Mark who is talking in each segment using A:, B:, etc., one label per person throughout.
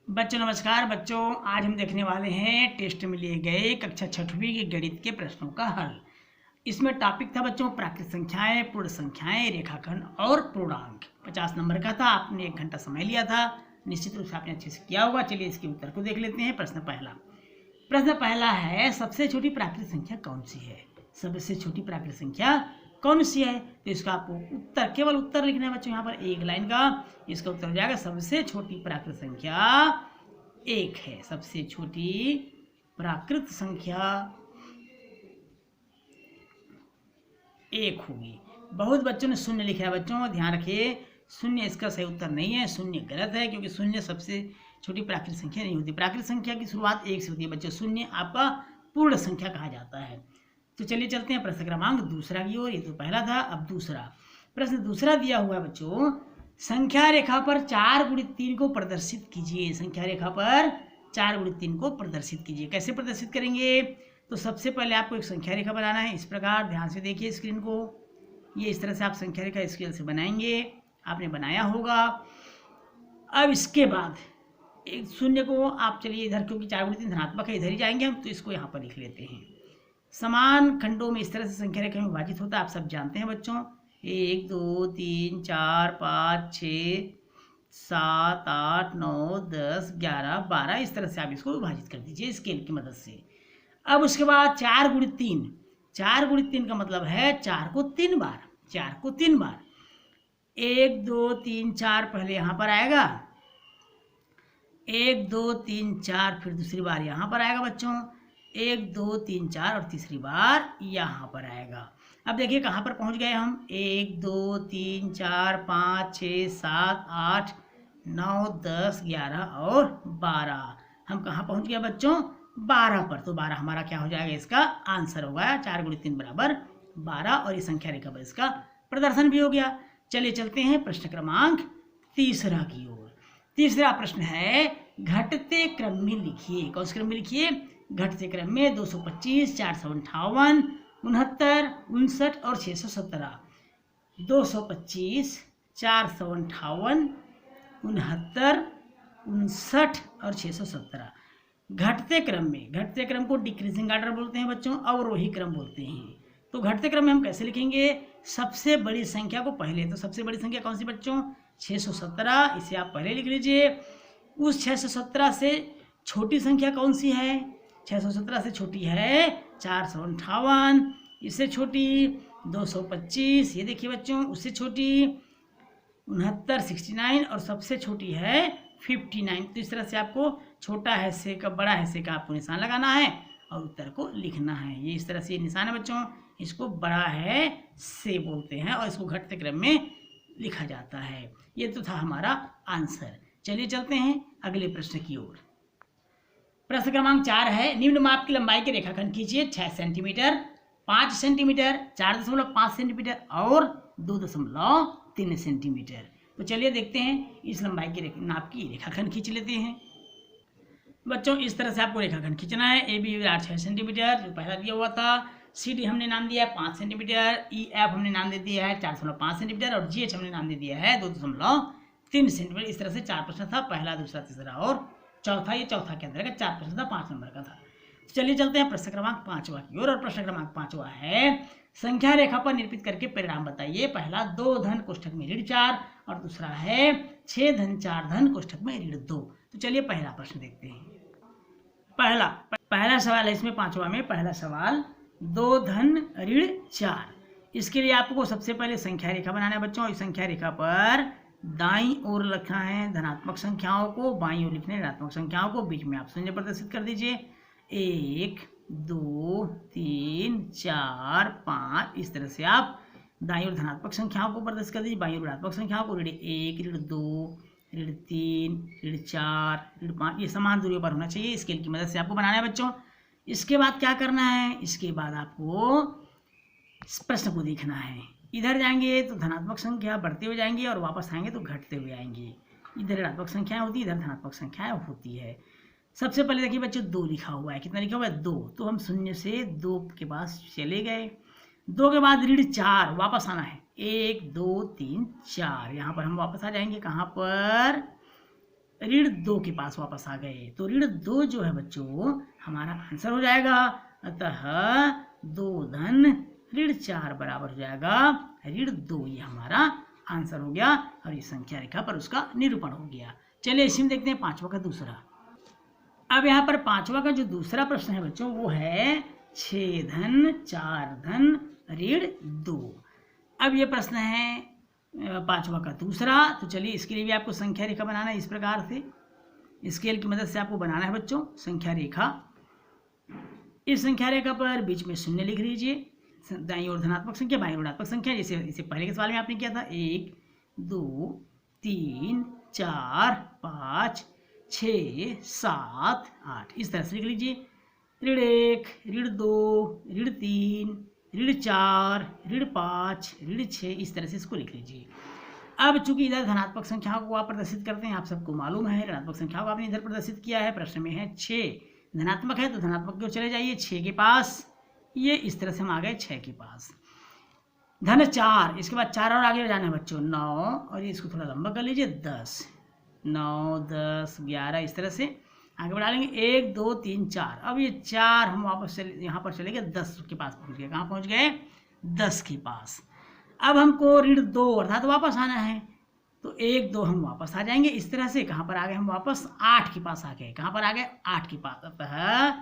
A: बच्चों नमस्कार। बच्चों आज हम देखने वाले हैं टेस्ट में लिए गए कक्षा छठवीं के गणित के प्रश्नों का हल। इसमें टॉपिक था बच्चों प्राकृत संख्याएं, पूर्ण संख्याएं, रेखाखंड और पूर्णांक। 50 नंबर का था। आपने 1 घंटा समय लिया था, निश्चित रूप से आपने अच्छे से किया होगा। चलिए इसके उत्तर को देख लेते हैं। प्रश्न पहला है, सबसे छोटी प्राकृत संख्या कौन सी है? सबसे छोटी प्राकृत संख्या कौन सी है? तो इसका आपको उत्तर, केवल उत्तर लिखना है बच्चों। यहाँ पर एक लाइन का इसका उत्तर हो जाएगा, सबसे छोटी प्राकृत संख्या 1 है। सबसे छोटी प्राकृत संख्या 1 होगी। बहुत बच्चों ने शून्य लिखा है। बच्चों ध्यान रखिए, शून्य इसका सही उत्तर नहीं है। शून्य गलत है, क्योंकि शून्य सबसे छोटी प्राकृत संख्या नहीं होती। प्राकृत संख्या की शुरुआत 1 से होती है बच्चों। शून्य आपका पूर्ण संख्या कहा जाता है। तो चलिए चलते हैं प्रश्न क्रमांक दूसरा की ओर। ये तो पहला था, अब दूसरा प्रश्न दूसरा दिया हुआ है बच्चों। संख्या रेखा पर 4 गुणित 3 को प्रदर्शित कीजिए। संख्या रेखा पर 4 गुणित 3 को प्रदर्शित कीजिए। कैसे प्रदर्शित करेंगे? तो सबसे पहले आपको एक संख्या रेखा बनाना है। इस प्रकार ध्यान से देखिए स्क्रीन को। ये इस तरह से आप संख्या रेखा स्केल से बनाएंगे, आपने बनाया होगा। अब इसके बाद एक शून्य को आप चलिए इधर, क्योंकि 4 गुणित 3 धनात्मक है, इधर ही जाएंगे हम, तो इसको यहाँ पर लिख लेते हैं। समान खंडों में इस तरह से संख्या रेखा में विभाजित होता है, आप सब जानते हैं बच्चों। 1 2 3 4 5 6 7 8 9 10 11 12 इस तरह से आप इसको विभाजित कर दीजिए स्केल की मदद से। अब उसके बाद 4 गुणित 3, 4 गुणित 3 का मतलब है 4 को 3 बार, 4 को 3 बार। 1 2 3 4 पहले यहाँ पर आएगा, 1 2 3 4 फिर दूसरी बार यहाँ पर आएगा बच्चों, 1 2 3 4 और तीसरी बार यहाँ पर आएगा। अब देखिए कहाँ पर पहुँच गए हम। 1 2 3 4 5 6 7 8 9 10 11 और 12। हम कहाँ पहुँच गए बच्चों? 12 पर। तो 12 हमारा क्या हो जाएगा? इसका आंसर होगा 4 गुणित 3 बराबर 12, और ये संख्या रेखा पर इसका प्रदर्शन भी हो गया। चलिए चलते हैं प्रश्न क्रमांक तीसरा की ओर। तीसरा प्रश्न है, घटते क्रम में लिखिए। कौन से क्रम में लिखिए? घटते क्रम में 225 458 69 59 और 617। 225 458 69 59 और 617 घटते क्रम में। घटते क्रम को डिक्रीजिंग आर्डर बोलते हैं बच्चों, अवरोही क्रम बोलते हैं। तो घटते क्रम में हम कैसे लिखेंगे? सबसे बड़ी संख्या को पहले। तो सबसे बड़ी संख्या कौन सी बच्चों? 617। इसे आप पहले लिख लीजिए। उस 617 से छोटी संख्या कौन सी है? 617 से छोटी है 458, इससे छोटी 225, ये देखिए बच्चों, उससे छोटी 69 69 और सबसे छोटी है 59। तो इस तरह से आपको छोटा हिस्से का बड़ा हिस्से का आपको निशान लगाना है और उत्तर को लिखना है। ये इस तरह से ये निशान है बच्चों, इसको बड़ा है से बोलते हैं और इसको घटते क्रम में लिखा जाता है। ये तो था हमारा आंसर। चलिए चलते हैं अगले प्रश्न की ओर। प्रश्न क्रमांक 4 है, निम्न माप की लंबाई के रेखाखंड खींचिए। 6 सेंटीमीटर, 5 सेंटीमीटर, 4.5 सेंटीमीटर और 2.3 सेंटीमीटर। तो चलिए देखते हैं इस लंबाई के नाप की रेखाखंड खींच लेते हैं। बच्चों इस तरह से आपको रेखाखंड खींचना है। ए बी 6 सेंटीमीटर जो पहला दिया हुआ था, सी डी हमने नाम दिया है 5 सेंटीमीटर, ई एफ हमने नाम दे दिया है 4.5 सेंटीमीटर और जी एच हमने नाम दे दिया है 2.3 सेंटीमीटर। इस तरह से 4 प्रश्न था, पहला दूसरा तीसरा और चौथा। ये चौथा के अंदर का 4 प्रश्न था, 5 नंबर का था। चलिए चलते हैं प्रश्न क्रमांक 5वां की ओर। और प्रश्न क्रमांक 5वां है, संख्या रेखा पर निरूपित करके परिणाम बताइए। पहला 2 धन कोष्ठक में ऋण 4 और दूसरा है 6 धन 4 धन कोष्ठक में ऋण 2। तो चलिए पहला प्रश्न देखते हैं। पहला सवाल है इसमें 5वां में। पहला सवाल 2 धन ऋण 4। इसके लिए आपको सबसे पहले संख्या रेखा बनाना है बच्चों। इस संख्या रेखा पर दाईं ओर लिखना है धनात्मक संख्याओं को, बाईं ओर लिखने ऋणात्मक संख्याओं को, बीच में आप शून्य प्रदर्शित कर दीजिए। 1 2 3 4 5 इस तरह से आप दाईं ओर धनात्मक संख्याओं को प्रदर्शित कर दीजिए, बाईं ओर ऋणात्मक संख्याओं को। ऋण 1 ऋण 2 ऋण 3 ऋण 4 ऋण 5 ये समान दूरी पर होना चाहिए। स्केल की मदद से आपको बनाना है बच्चों। इसके बाद क्या करना है? इसके बाद आपको प्रश्न को देखना है। इधर जाएंगे तो धनात्मक संख्या बढ़ते हुए जाएंगे और वापस आएंगे तो घटते हुए आएंगे। इधर ऋणात्मक संख्याएं होती है, इधर धनात्मक संख्याएं होती है। सबसे पहले देखिए बच्चों 2 लिखा हुआ है। कितना लिखा हुआ है? 2। तो हम शून्य से 2 के पास चले गए। 2 के बाद ऋण 4 वापस आना है। 1 2 3 4 यहाँ पर हम वापस आ जाएंगे। कहाँ पर? ऋण 2 के पास वापस आ गए, तो ऋण 2 जो है बच्चों हमारा आंसर हो जाएगा। अतः 2 धन ऋण 4 बराबर हो जाएगा ऋण 2, ये हमारा आंसर हो गया और ये संख्या रेखा पर उसका निरूपण हो गया। चलिए इसी में देखते हैं पांचवा का दूसरा। अब यहाँ पर पांचवा का जो दूसरा प्रश्न है बच्चों वो है 6 धन 4 धन ऋण 2। अब ये प्रश्न है पांचवा का दूसरा। तो चलिए इसके लिए भी आपको संख्या रेखा बनाना है इस प्रकार से। स्केल की मदद से आपको बनाना है बच्चों संख्या रेखा। इस संख्या रेखा पर बीच में शून्य लिख लीजिए, दाईं ओर धनात्मक संख्या बाईं ओर ऋणात्मक संख्या, जैसे इसे पहले के सवाल में आपने किया था। 1 2 3 4 5 6 7 8 इस तरह से लिख लीजिए। ऋण 1 ऋण 2 ऋण 3 ऋण 4 ऋण 5 ऋण 6 इस तरह से इसको लिख लीजिए। अब चूंकि इधर धनात्मक संख्याओं को आप प्रदर्शित करते हैं, आप सबको मालूम है, ऋणात्मक संख्याओं को आपने इधर प्रदर्शित किया है। प्रश्न में है 6 धनात्मक है तो धनात्मक की ओर चले जाइए 6 के पास, ये इस तरह से हम आ गए 6 के पास। धन 4, इसके बाद 4 और आगे जाना है बच्चों 9, और ये इसको थोड़ा लंबा कर लीजिए 10, 9 10 11 इस तरह से आगे बढ़ा लेंगे। 1 2 3 4, अब ये 4 हम वापस चले यहाँ पर चले गए 10 के पास पहुँच गए। कहाँ पहुँच गए? 10 के पास। अब हमको ऋण 2 अर्थात वापस आना है, तो 1 2 हम वापस आ जाएंगे इस तरह से। कहाँ पर आ गए हम वापस? 8 के पास आ गए। कहाँ पर आ गए? 8 के पास। अतः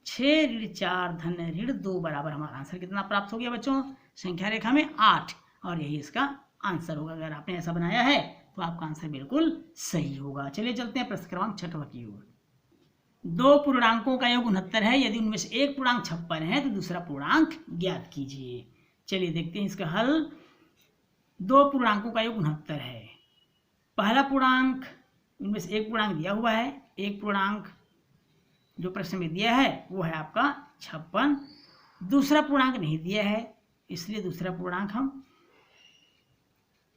A: 6 ऋण 4 धन ऋण 2 बराबर हमारा आंसर कितना प्राप्त हो गया बच्चों? संख्या रेखा में 8, और यही इसका आंसर होगा। अगर आपने ऐसा बनाया है तो आपका आंसर बिल्कुल सही होगा। चलिए चलते हैं प्रश्न क्रमांक 6 की ओर। 2 पूर्णांकों का योग 69 है, यदि उनमें से एक पूर्णांक 56 है तो दूसरा पूर्णांक ज्ञात कीजिए। चलिए देखते हैं इसका हल। 2 पूर्णांकों का योग 69 है। पहला पूर्णांक, उनमें से एक पूर्णांक दिया हुआ है, एक पूर्णांक जो प्रश्न में दिया है वो है आपका 56। दूसरा पूर्णांक नहीं दिया है, इसलिए दूसरा पूर्णांक हम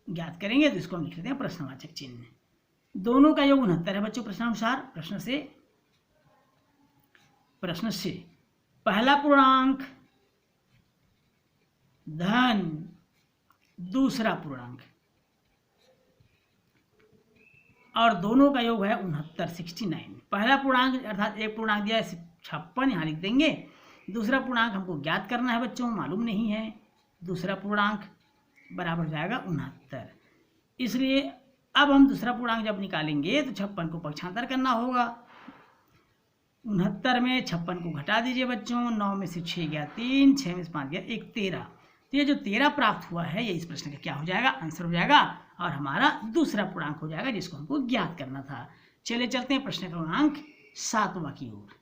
A: ज्ञात करेंगे, तो इसको हम लिख लेते हैं प्रश्नवाचक चिन्ह। दोनों का योग 69 है बच्चों प्रश्नानुसार। प्रश्न से पहला पूर्णांक धन दूसरा पूर्णांक, और दोनों का योग है 69। पहला पूर्णांक अर्थात एक पूर्णांक दिया है 56, यहाँ लिख देंगे। दूसरा पूर्णांक हमको ज्ञात करना है बच्चों, मालूम नहीं है। दूसरा पूर्णांक बराबर हो जाएगा 69। इसलिए अब हम दूसरा पूर्णांक जब निकालेंगे तो 56 को पक्षांतर करना होगा। 69 में 56 को घटा दीजिए बच्चों। 9 में से 6 गया 3, 6 में से 5 गया 1, 13। तो ये जो 13 प्राप्त हुआ है ये इस प्रश्न का क्या हो जाएगा? आंसर हो जाएगा, और हमारा दूसरा पूर्णांक हो जाएगा जिसको हमको ज्ञात करना था। चलिए चलते हैं प्रश्न क्रमांक 7वां की ओर।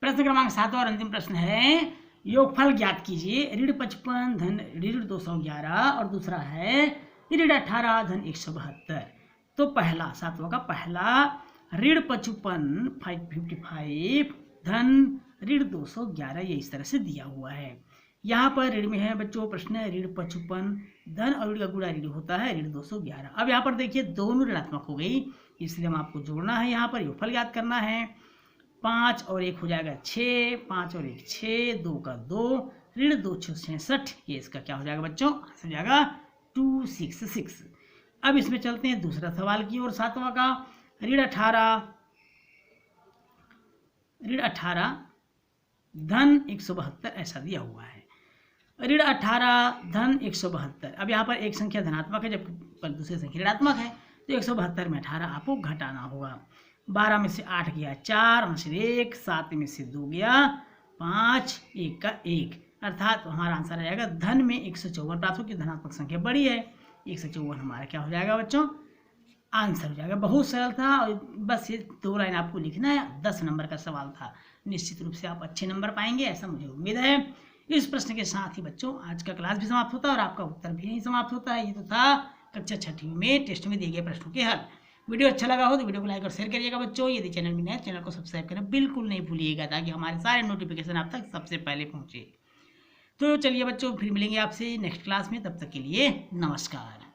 A: प्रश्न क्रमांक 7वां और अंतिम प्रश्न है, योगफल ज्ञात कीजिए। ऋण 55 धन ऋण 211, और दूसरा है ऋण 18 धन 172। तो पहला 7वां का पहला ऋण 55 555 धन ऋण 211, ये इस तरह से दिया हुआ है। यहाँ पर ऋण में है बच्चों प्रश्न ऋण 55 धन और ऋण का गुणा ऋण होता है ऋण 211। अब यहाँ पर देखिए दोनों ऋणात्मक हो गई, इसलिए हम आपको जोड़ना है, यहाँ पर योगफल ज्ञात करना है। 5 और 1 हो जाएगा 6, 5 और 1 6, 2 का 2, ऋण 2 6 66, ये इसका क्या हो जाएगा बच्चों? आंसर हो जाएगा 266। अब इसमें चलते हैं दूसरा सवाल की ओर। 7वां का ऋण 18 धन 172 ऐसा दिया हुआ है। ऋण 18 धन 172। अब यहाँ पर एक संख्या धनात्मक है जबकि दूसरी संख्या ऋणात्मक है, तो 172 में 18 आपको घटाना होगा। 12 में से 8 गया 4, 5 से 1, 7 में से 2 गया 5, 1 का 1, अर्थात हमारा आंसर आ जाएगा धन में 154 प्राप्त हो, क्योंकि धनात्मक संख्या बड़ी है। 154 हमारा क्या हो जाएगा बच्चों? आंसर हो जाएगा। बहुत सरल था, और बस ये 2 लाइन आपको लिखना है। 10 नंबर का सवाल था। निश्चित रूप से आप अच्छे नंबर पाएंगे ऐसा मुझे उम्मीद है। इस प्रश्न के साथ ही बच्चों आज का क्लास भी समाप्त होता है और आपका उत्तर भी नहीं समाप्त होता है। ये तो था कक्षा 6वीं में टेस्ट में दिए गए प्रश्नों के हल। वीडियो अच्छा लगा हो तो वीडियो को लाइक और शेयर करिएगा बच्चों। यदि चैनल में नए चैनल को सब्सक्राइब करना बिल्कुल नहीं भूलिएगा, ताकि हमारे सारे नोटिफिकेशन आप तक सबसे पहले पहुँचे। तो चलिए बच्चों, फिर मिलेंगे आपसे नेक्स्ट क्लास में। तब तक के लिए नमस्कार।